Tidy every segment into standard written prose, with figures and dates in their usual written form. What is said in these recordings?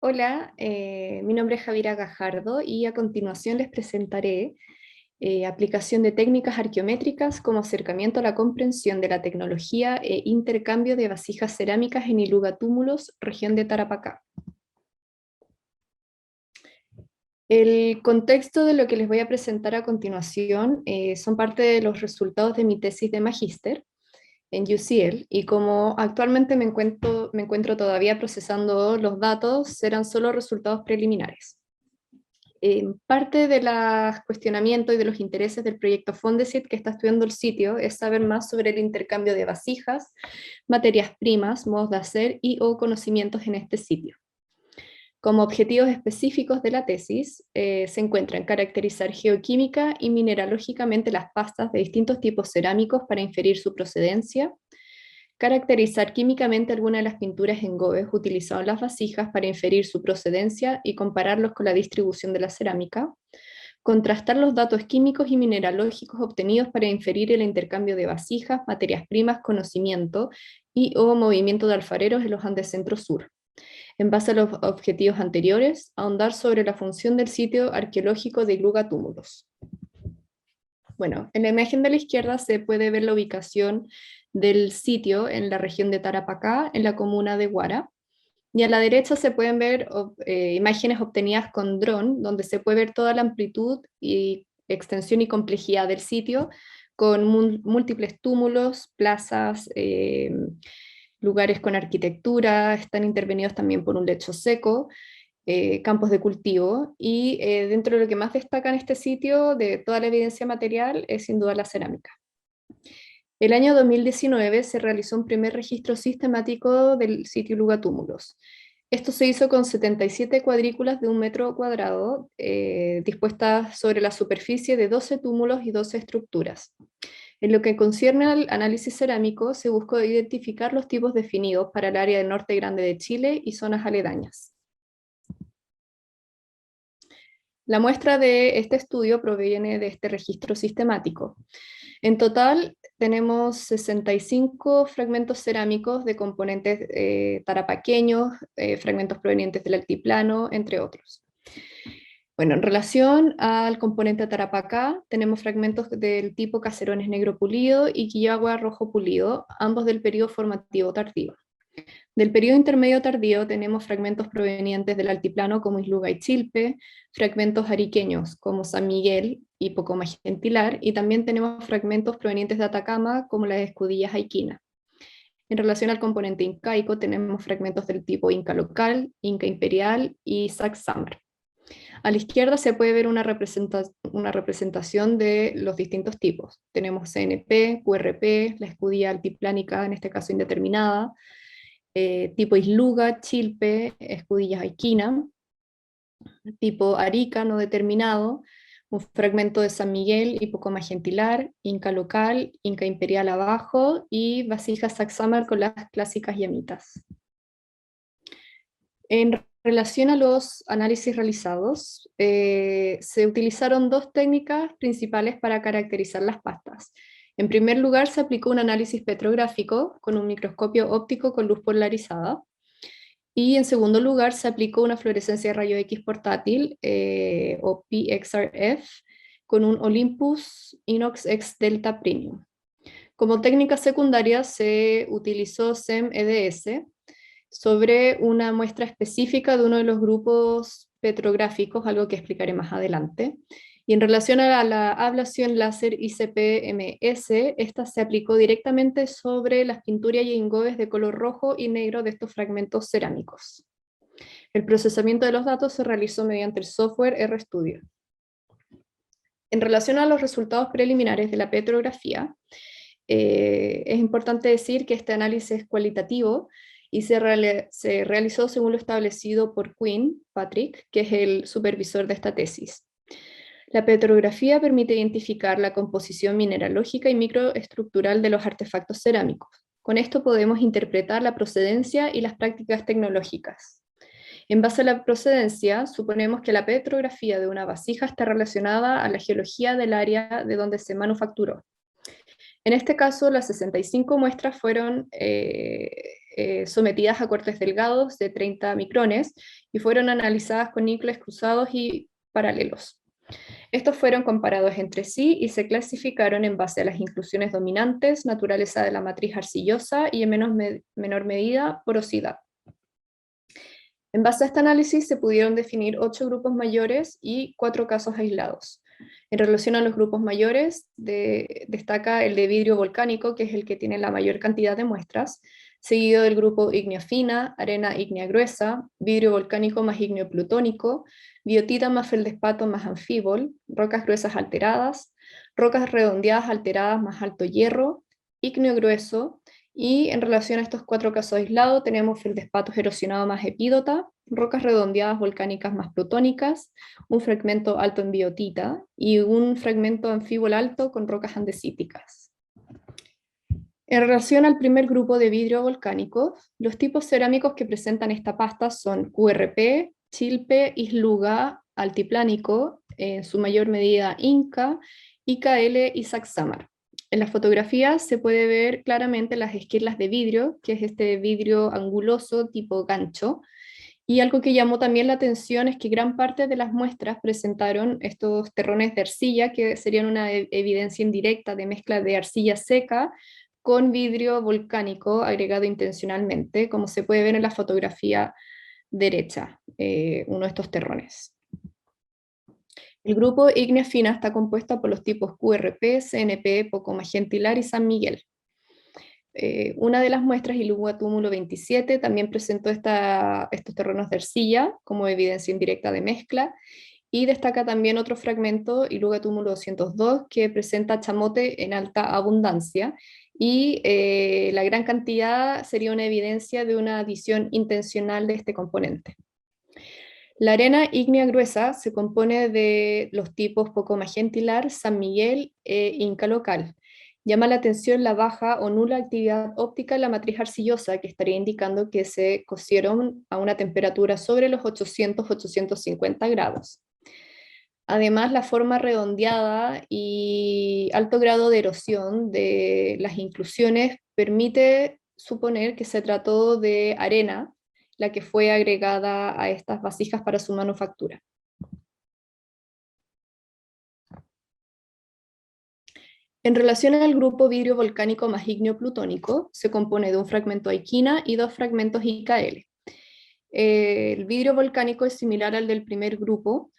Hola, mi nombre es Javiera Gajardo y a continuación les presentaré aplicación de técnicas arqueométricas como acercamiento a la comprensión de la tecnología e intercambio de vasijas cerámicas en Iluga Túmulos, región de Tarapacá. El contexto de lo que les voy a presentar a continuación son parte de los resultados de mi tesis de magíster en UCL, y como actualmente me encuentro todavía procesando los datos, serán solo resultados preliminares. Parte de los cuestionamientos y de los intereses del proyecto Fondesit que está estudiando el sitio es saber más sobre el intercambio de vasijas, materias primas, modos de hacer y o conocimientos en este sitio. Como objetivos específicos de la tesis se encuentran caracterizar geoquímica y mineralógicamente las pastas de distintos tipos cerámicos para inferir su procedencia, caracterizar químicamente algunas de las pinturas en gobes utilizadas en las vasijas para inferir su procedencia y compararlos con la distribución de la cerámica, contrastar los datos químicos y mineralógicos obtenidos para inferir el intercambio de vasijas, materias primas, conocimiento y o movimiento de alfareros en los Andes Centro-Sur. En base a los objetivos anteriores, ahondar sobre la función del sitio arqueológico de Iluga Túmulos. Bueno, en la imagen de la izquierda se puede ver la ubicación del sitio en la región de Tarapacá, en la comuna de Huara. Y a la derecha se pueden ver imágenes obtenidas con dron, donde se puede ver toda la amplitud y extensión y complejidad del sitio, con múltiples túmulos, plazas, lugares con arquitectura, están intervenidos también por un lecho seco, campos de cultivo, y dentro de lo que más destaca en este sitio, de toda la evidencia material, es sin duda la cerámica. El año 2019 se realizó un primer registro sistemático del sitio Iluga Túmulos. Esto se hizo con 77 cuadrículas de 1 metro cuadrado, dispuestas sobre la superficie de 12 túmulos y 12 estructuras. En lo que concierne al análisis cerámico, se buscó identificar los tipos definidos para el área del norte grande de Chile y zonas aledañas. La muestra de este estudio proviene de este registro sistemático. En total, tenemos 65 fragmentos cerámicos de componentes tarapaqueños, fragmentos provenientes del altiplano, entre otros. Bueno, en relación al componente Tarapacá, tenemos fragmentos del tipo Caserones negro pulido y Quillagua rojo pulido, ambos del periodo formativo tardío. Del periodo intermedio tardío tenemos fragmentos provenientes del altiplano como Isluga y Chilpe, fragmentos ariqueños como San Miguel y Pocoma Gentilar, y también tenemos fragmentos provenientes de Atacama como las escudillas Aiquina. En relación al componente incaico tenemos fragmentos del tipo Inca local, Inca imperial y Sac-Samar. A la izquierda se puede ver una representación de los distintos tipos. Tenemos CNP, QRP, la escudilla altiplánica, en este caso indeterminada, tipo Isluga, Chilpe, escudillas Aiquina, tipo Arica no determinado, un fragmento de San Miguel y Pocoma Gentilar, Inca local, Inca imperial abajo y vasijas Sac-Samar con las clásicas llamitas. En relación a los análisis realizados, se utilizaron dos técnicas principales para caracterizar las pastas. En primer lugar, se aplicó un análisis petrográfico con un microscopio óptico con luz polarizada. Y en segundo lugar, se aplicó una fluorescencia de rayo X portátil, o PXRF, con un Olympus Inox X Delta Premium. Como técnica secundaria se utilizó SEM-EDS sobre una muestra específica de uno de los grupos petrográficos, algo que explicaré más adelante. Y en relación a la ablación láser ICP-MS, esta se aplicó directamente sobre las pinturas y engobes de color rojo y negro de estos fragmentos cerámicos. El procesamiento de los datos se realizó mediante el software RStudio. En relación a los resultados preliminares de la petrografía, es importante decir que este análisis es cualitativo y se realizó según lo establecido por Quinn Patrick, que es el supervisor de esta tesis. La petrografía permite identificar la composición mineralógica y microestructural de los artefactos cerámicos. Con esto podemos interpretar la procedencia y las prácticas tecnológicas. En base a la procedencia, suponemos que la petrografía de una vasija está relacionada a la geología del área de donde se manufacturó. En este caso, las 65 muestras fueron sometidas a cortes delgados de 30 micrones y fueron analizadas con núcleos cruzados y paralelos. Estos fueron comparados entre sí y se clasificaron en base a las inclusiones dominantes, naturaleza de la matriz arcillosa y en menor medida porosidad. En base a este análisis se pudieron definir 8 grupos mayores y 4 casos aislados. En relación a los grupos mayores, destaca el de vidrio volcánico, que es el que tiene la mayor cantidad de muestras, seguido del grupo ígnea fina, arena ígnea gruesa, vidrio volcánico más ígneo plutónico, biotita más feldespato más anfíbol, rocas gruesas alteradas, rocas redondeadas alteradas más alto hierro, ígneo grueso, y en relación a estos 4 casos aislados tenemos feldespatos erosionado más epídota, rocas redondeadas volcánicas más plutónicas, un fragmento alto en biotita y un fragmento anfíbol alto con rocas andesíticas. En relación al primer grupo de vidrio volcánico, los tipos cerámicos que presentan esta pasta son QRP, chilpe, isluga, altiplánico, en su mayor medida Inca, IKL y Saxámar. En las fotografías se puede ver claramente las esquirlas de vidrio, que es este vidrio anguloso tipo gancho, y algo que llamó también la atención es que gran parte de las muestras presentaron estos terrones de arcilla, que serían una evidencia indirecta de mezcla de arcilla seca con vidrio volcánico agregado intencionalmente, como se puede ver en la fotografía derecha, uno de estos terrones. El grupo ígnea fina está compuesto por los tipos QRP, CNP, Pocomagentilar y San Miguel. Una de las muestras, Ilugua túmulo 27, también presentó estos terrenos de arcilla como evidencia indirecta de mezcla, y destaca también otro fragmento, Iluga túmulo 202, que presenta chamote en alta abundancia, y la gran cantidad sería una evidencia de una adición intencional de este componente. La arena ígnea gruesa se compone de los tipos Pocomagentilar, San Miguel e Inca local. Llama la atención la baja o nula actividad óptica en la matriz arcillosa, que estaría indicando que se cocieron a una temperatura sobre los 800-850 grados. Además, la forma redondeada y alto grado de erosión de las inclusiones permite suponer que se trató de arena, la que fue agregada a estas vasijas para su manufactura. En relación al grupo vidrio volcánico más ígneo plutónico, se compone de un fragmento aiquina y 2 fragmentos IKL. El vidrio volcánico es similar al del primer grupo,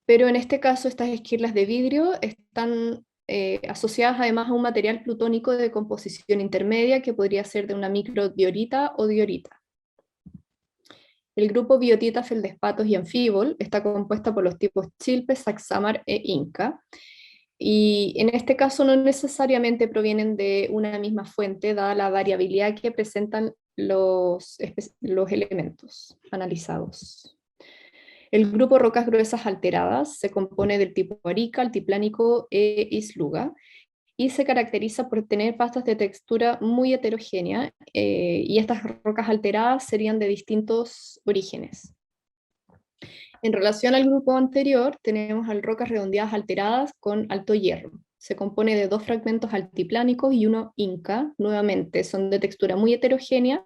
pero en este caso estas esquirlas de vidrio están asociadas además a un material plutónico de composición intermedia que podría ser de una microdiorita o diorita. El grupo biotita, feldespatos y anfíbol está compuesta por los tipos chilpe, saxámar e inca, y en este caso no necesariamente provienen de una misma fuente, dada la variabilidad que presentan los elementos analizados. El grupo rocas gruesas alteradas se compone del tipo arica, altiplánico e isluga, y se caracteriza por tener pastas de textura muy heterogénea, y estas rocas alteradas serían de distintos orígenes. En relación al grupo anterior, tenemos al rocas redondeadas alteradas con alto hierro. Se compone de 2 fragmentos altiplánicos y uno inca. Nuevamente, son de textura muy heterogénea.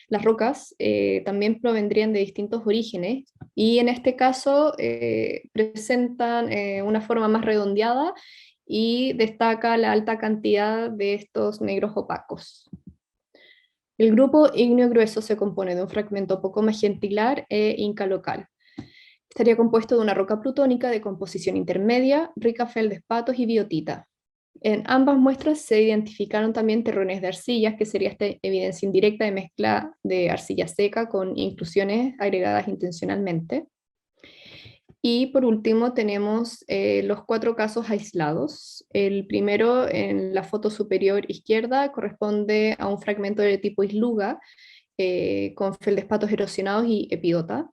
Las rocas también provendrían de distintos orígenes, y en este caso presentan una forma más redondeada y destaca la alta cantidad de estos negros opacos. El grupo ígneo grueso se compone de un fragmento Pocomagentilar e Inca local. Estaría compuesto de una roca plutónica de composición intermedia, rica feldespatos y biotita. En ambas muestras se identificaron también terrones de arcillas, que sería esta evidencia indirecta de mezcla de arcilla seca con inclusiones agregadas intencionalmente. Y por último tenemos los 4 casos aislados. El primero, en la foto superior izquierda, corresponde a un fragmento de tipo isluga, con feldespatos erosionados y epidota.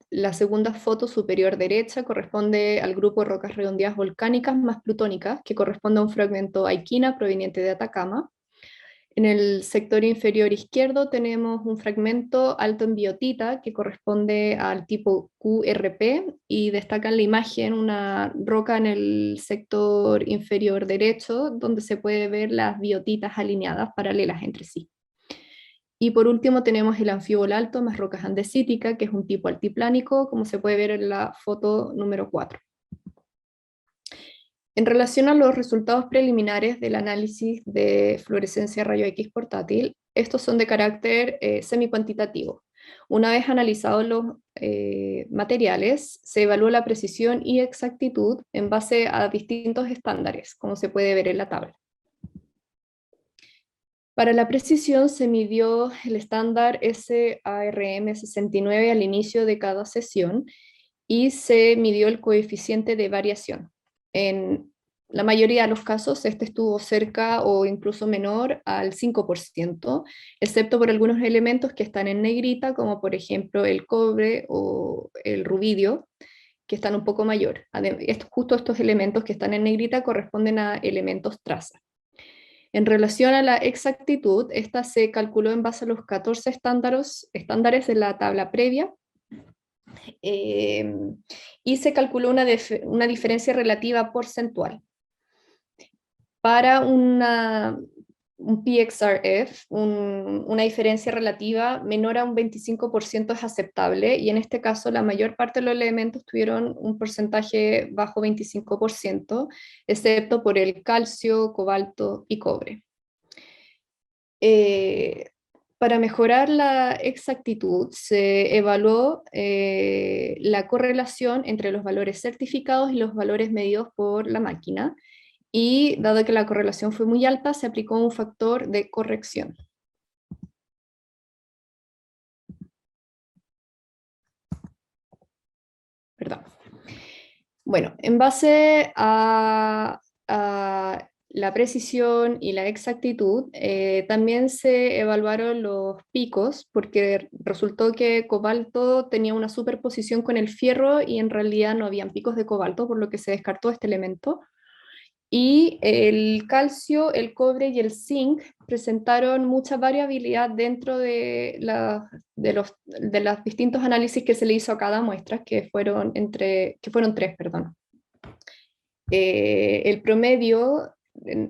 La segunda foto superior derecha corresponde al grupo de rocas redondeadas volcánicas más plutónicas, que corresponde a un fragmento aiquina proveniente de Atacama. En el sector inferior izquierdo tenemos un fragmento alto en biotita que corresponde al tipo QRP y destaca en la imagen una roca en el sector inferior derecho donde se puede ver las biotitas alineadas paralelas entre sí. Y por último tenemos el anfíbol alto más rocas andesíticas, que es un tipo altiplánico, como se puede ver en la foto número 4. En relación a los resultados preliminares del análisis de fluorescencia rayo X portátil, estos son de carácter semi-cuantitativo. Una vez analizados los materiales, se evalúa la precisión y exactitud en base a distintos estándares, como se puede ver en la tabla. Para la precisión se midió el estándar SARM69 al inicio de cada sesión y se midió el coeficiente de variación. En la mayoría de los casos este estuvo cerca o incluso menor al 5%, excepto por algunos elementos que están en negrita, como por ejemplo el cobre o el rubidio, que están un poco mayor. Justo estos elementos que están en negrita corresponden a elementos traza. En relación a la exactitud, esta se calculó en base a los 14 estándares de la tabla previa y se calculó una diferencia relativa porcentual. Para un PXRF, una diferencia relativa menor a un 25% es aceptable, y en este caso la mayor parte de los elementos tuvieron un porcentaje bajo 25%, excepto por el calcio, cobalto y cobre. Para mejorar la exactitud, se evaluó la correlación entre los valores certificados y los valores medidos por la máquina, y dado que la correlación fue muy alta, se aplicó un factor de corrección. Perdón. Bueno, en base a la precisión y la exactitud, también se evaluaron los picos, porque resultó que cobalto tenía una superposición con el fierro y en realidad no habían picos de cobalto, por lo que se descartó este elemento. Y el calcio, el cobre y el zinc presentaron mucha variabilidad dentro de los distintos análisis que se le hizo a cada muestra, que fueron tres, perdón. El promedio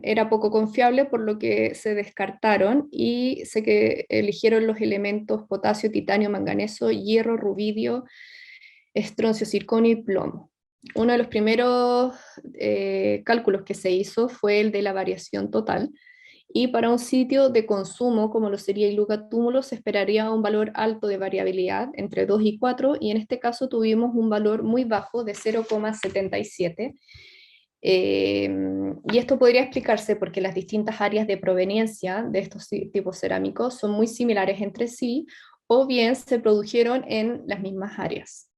era poco confiable, por lo que se descartaron y se eligieron los elementos potasio, titanio, manganeso, hierro, rubidio, estroncio, circonio y plomo. Uno de los primeros cálculos que se hizo fue el de la variación total, y para un sitio de consumo como lo sería Iluka Túmulo se esperaría un valor alto de variabilidad entre 2 y 4, y en este caso tuvimos un valor muy bajo de 0,77. Y esto podría explicarse porque las distintas áreas de proveniencia de estos tipos cerámicos son muy similares entre sí, o bien se produjeron en las mismas áreas.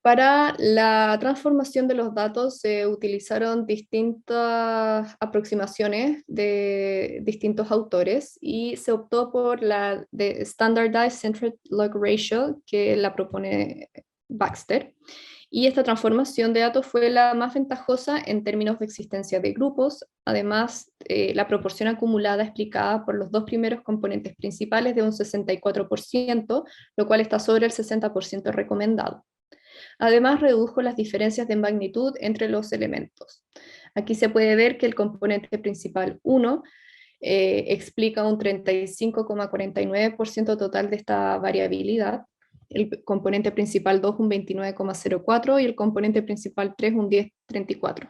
Para la transformación de los datos se utilizaron distintas aproximaciones de distintos autores y se optó por la de Standardized Central Log Ratio, que la propone Baxter. Y esta transformación de datos fue la más ventajosa en términos de existencia de grupos. Además, la proporción acumulada explicada por los dos primeros componentes principales de un 64%, lo cual está sobre el 60% recomendado. Además, redujo las diferencias de magnitud entre los elementos. Aquí se puede ver que el componente principal 1 explica un 35,49% total de esta variabilidad, el componente principal 2 un 29,04% y el componente principal 3 un 10,34%.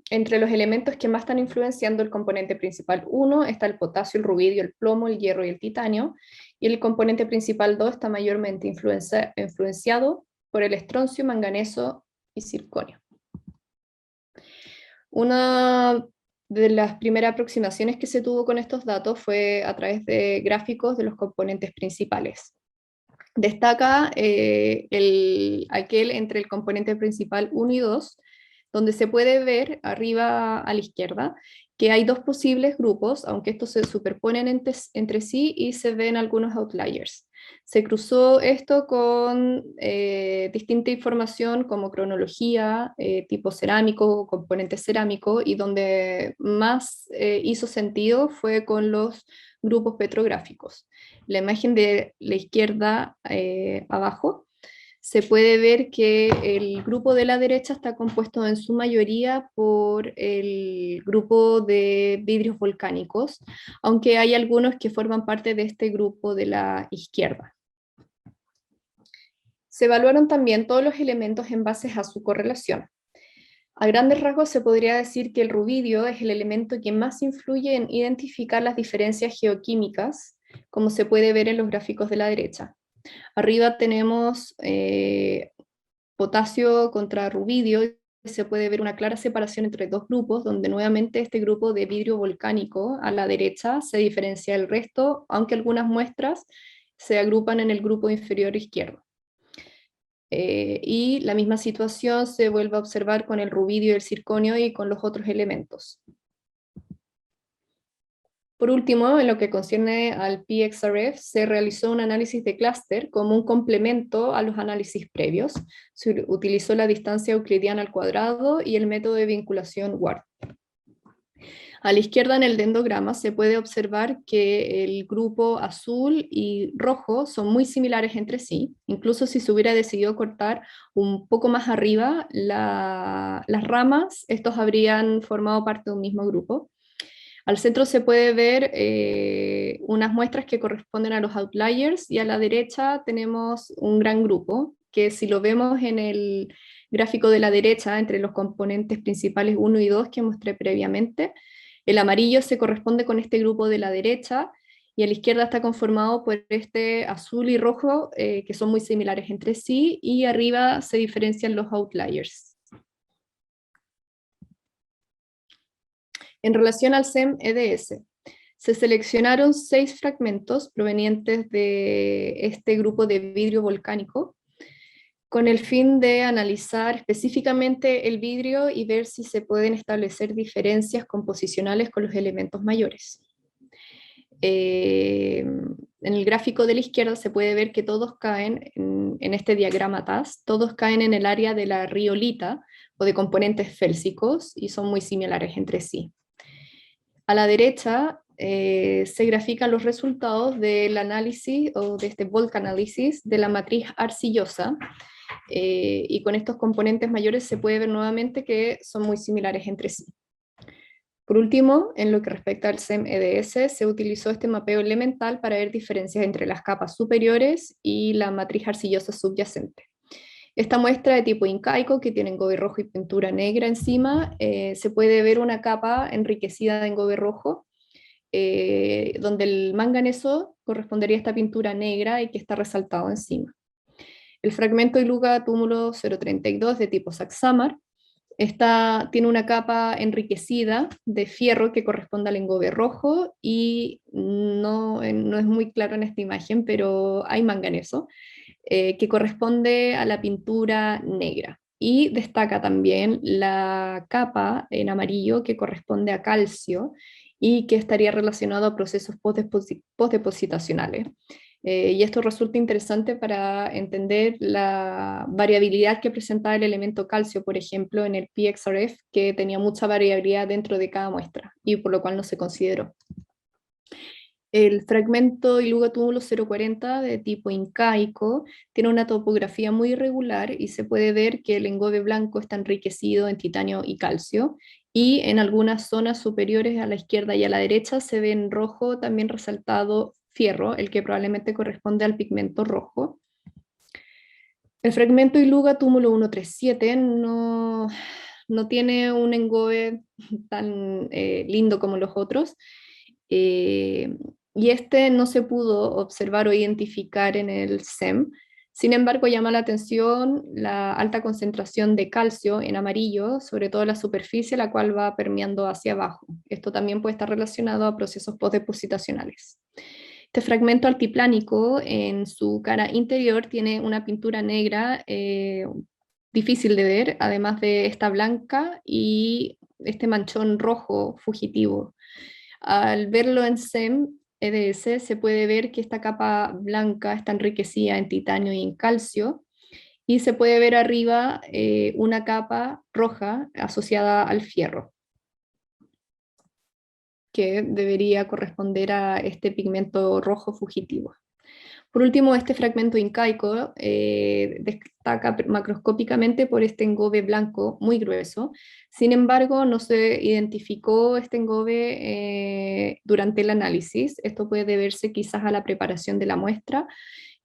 Entre los elementos que más están influenciando el componente principal 1 está el potasio, el rubidio, el plomo, el hierro y el titanio, y el componente principal 2 está mayormente influenciado por el estroncio, manganeso y circonio. Una de las primeras aproximaciones que se tuvo con estos datos fue a través de gráficos de los componentes principales. Destaca aquel entre el componente principal 1 y 2, donde se puede ver arriba a la izquierda que hay dos posibles grupos, aunque estos se superponen entre sí y se ven algunos outliers. Se cruzó esto con distinta información como cronología, tipo cerámico, componente cerámico, y donde más hizo sentido fue con los grupos petrográficos. La imagen de la izquierda abajo se puede ver que el grupo de la derecha está compuesto en su mayoría por el grupo de vidrios volcánicos, aunque hay algunos que forman parte de este grupo de la izquierda. Se evaluaron también todos los elementos en base a su correlación. A grandes rasgos se podría decir que el rubidio es el elemento que más influye en identificar las diferencias geoquímicas, como se puede ver en los gráficos de la derecha. Arriba tenemos potasio contra rubidio, se puede ver una clara separación entre dos grupos, donde nuevamente este grupo de vidrio volcánico a la derecha se diferencia del resto, aunque algunas muestras se agrupan en el grupo inferior izquierdo. Y la misma situación se vuelve a observar con el rubidio y el circonio y con los otros elementos. Por último, en lo que concierne al PXRF, se realizó un análisis de clúster como un complemento a los análisis previos. Se utilizó la distancia euclidiana al cuadrado y el método de vinculación Ward. A la izquierda en el dendrograma se puede observar que el grupo azul y rojo son muy similares entre sí. Incluso si se hubiera decidido cortar un poco más arriba las ramas, estos habrían formado parte de un mismo grupo. Al centro se puede ver unas muestras que corresponden a los outliers y a la derecha tenemos un gran grupo que si lo vemos en el gráfico de la derecha entre los componentes principales 1 y 2 que mostré previamente, el amarillo se corresponde con este grupo de la derecha y a la izquierda está conformado por este azul y rojo que son muy similares entre sí y arriba se diferencian los outliers. En relación al SEM-EDS, se seleccionaron 6 fragmentos provenientes de este grupo de vidrio volcánico con el fin de analizar específicamente el vidrio y ver si se pueden establecer diferencias composicionales con los elementos mayores. En el gráfico de la izquierda se puede ver que todos caen, en este diagrama TAS, todos caen en el área de la riolita o de componentes félsicos y son muy similares entre sí. A la derecha se grafican los resultados del análisis o de este volcanálisis de la matriz arcillosa y con estos componentes mayores se puede ver nuevamente que son muy similares entre sí. Por último, en lo que respecta al SEM-EDS, se utilizó este mapeo elemental para ver diferencias entre las capas superiores y la matriz arcillosa subyacente. Esta muestra de tipo incaico, que tiene engobe rojo y pintura negra encima, se puede ver una capa enriquecida de engobe rojo, donde el manganeso correspondería a esta pintura negra y que está resaltado encima. El fragmento Iluga túmulo 032 de tipo Saxamar tiene una capa enriquecida de fierro que corresponde al engobe rojo y no es muy claro en esta imagen, pero hay manganeso, que corresponde a la pintura negra. Y destaca también la capa en amarillo que corresponde a calcio y que estaría relacionado a procesos postdepositacionales. Y esto resulta interesante para entender la variabilidad que presentaba el elemento calcio, por ejemplo, en el PXRF, que tenía mucha variabilidad dentro de cada muestra y por lo cual no se consideró. El fragmento Iluga túmulo 040 de tipo incaico tiene una topografía muy irregular y se puede ver que el engobe blanco está enriquecido en titanio y calcio y en algunas zonas superiores a la izquierda y a la derecha se ve en rojo también resaltado fierro, el que probablemente corresponde al pigmento rojo. El fragmento Iluga túmulo 137 no tiene un engobe tan lindo como los otros, y este no se pudo observar o identificar en el SEM. Sin embargo, llama la atención la alta concentración de calcio en amarillo, sobre todo en la superficie, la cual va permeando hacia abajo. Esto también puede estar relacionado a procesos postdepositacionales. Este fragmento altiplánico en su cara interior tiene una pintura negra difícil de ver, además de esta blanca y este manchón rojo fugitivo. Al verlo en SEM, EDS, se puede ver que esta capa blanca está enriquecida en titanio y en calcio, y se puede ver arriba una capa roja asociada al fierro, que debería corresponder a este pigmento rojo fugitivo. Por último, este fragmento incaico destaca macroscópicamente por este engobe blanco muy grueso. Sin embargo, no se identificó este engobe durante el análisis. Esto puede deberse quizás a la preparación de la muestra,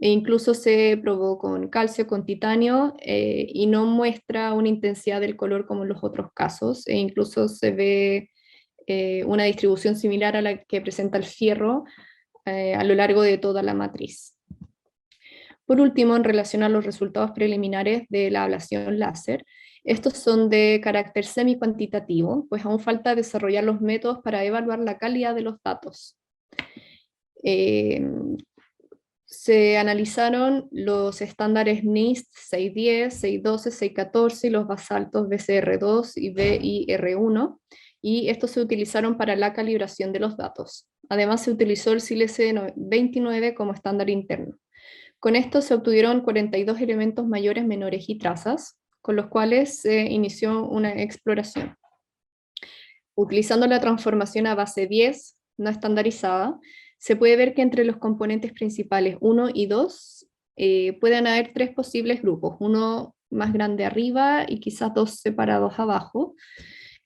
e incluso se probó con calcio, con titanio, y no muestra una intensidad del color como en los otros casos, e incluso se ve una distribución similar a la que presenta el fierro a lo largo de toda la matriz. Por último, en relación a los resultados preliminares de la ablación láser, estos son de carácter semi-cuantitativo, pues aún falta desarrollar los métodos para evaluar la calidad de los datos. Se analizaron los estándares NIST 610, 612, 614 y los basaltos BCR2 y BIR1, y estos se utilizaron para la calibración de los datos. Además, se utilizó el SILS 29 como estándar interno. Con esto se obtuvieron 42 elementos mayores, menores y trazas, con los cuales se inició una exploración. Utilizando la transformación a base 10, no estandarizada, se puede ver que entre los componentes principales 1 y 2 pueden haber 3 posibles grupos, uno más grande arriba y quizás 2 separados abajo,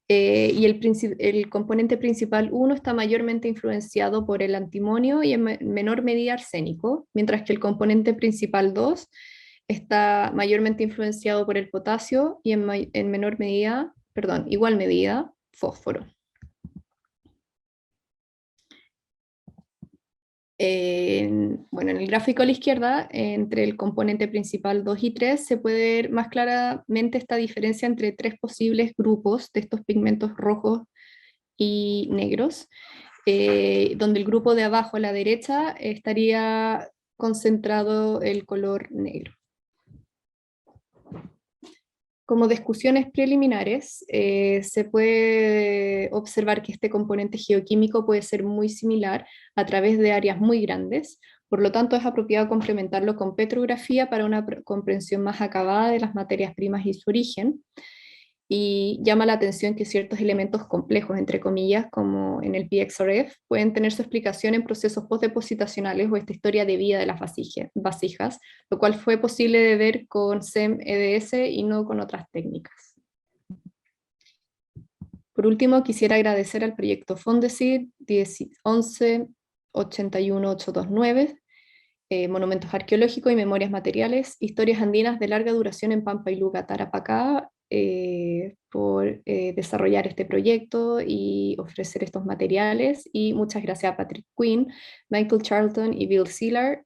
y el componente principal 1 está mayormente influenciado por el antimonio y en menor medida arsénico, mientras que el componente principal 2 está mayormente influenciado por el potasio y en menor medida, perdón, igual medida, fósforo. Bueno, en el gráfico a la izquierda, entre el componente principal 2 y 3, se puede ver más claramente esta diferencia entre 3 posibles grupos de estos pigmentos rojos y negros, donde el grupo de abajo a la derecha estaría concentrado el color negro. Como discusiones preliminares, se puede observar que este componente geoquímico puede ser muy similar a través de áreas muy grandes, por lo tanto es apropiado complementarlo con petrografía para una comprensión más acabada de las materias primas y su origen. Y llama la atención que ciertos elementos complejos, entre comillas, como en el PXRF, pueden tener su explicación en procesos postdepositacionales o esta historia de vida de las vasijas, lo cual fue posible de ver con SEM-EDS y no con otras técnicas. Por último, quisiera agradecer al proyecto Fondesit 11-81829, Monumentos Arqueológicos y Memorias Materiales, Historias Andinas de larga duración en Pampa y Luga, Tarapacá, por desarrollar este proyecto y ofrecer estos materiales, y muchas gracias a Patrick Quinn, Michael Charlton y Bill Sealer,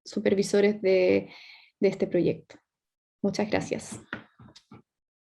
supervisores de este proyecto. Muchas gracias.